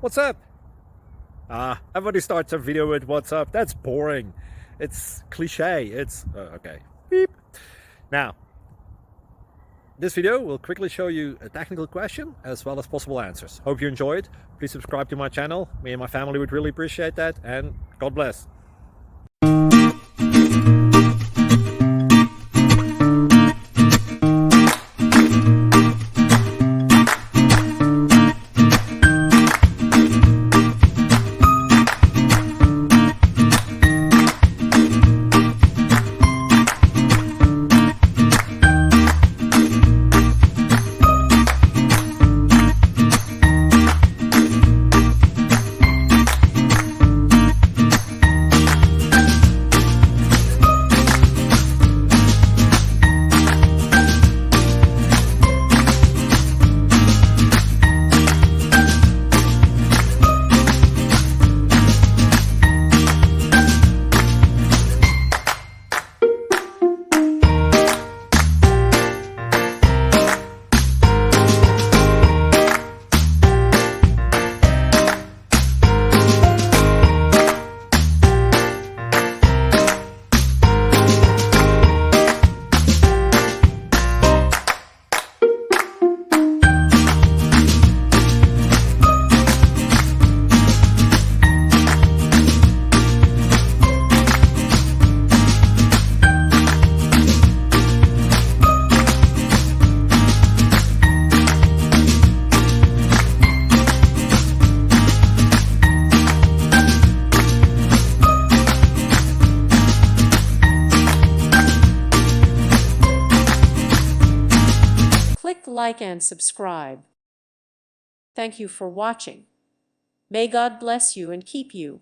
What's up? Everybody starts a video with what's up. That's boring. It's cliche. It's okay. Beep. Now, this video will quickly show you a technical question as well as possible answers. Hope you enjoy it. Please subscribe to my channel. Me and my family would really appreciate that, and God bless. Click like and subscribe. Thank you for watching. May God bless you and keep you.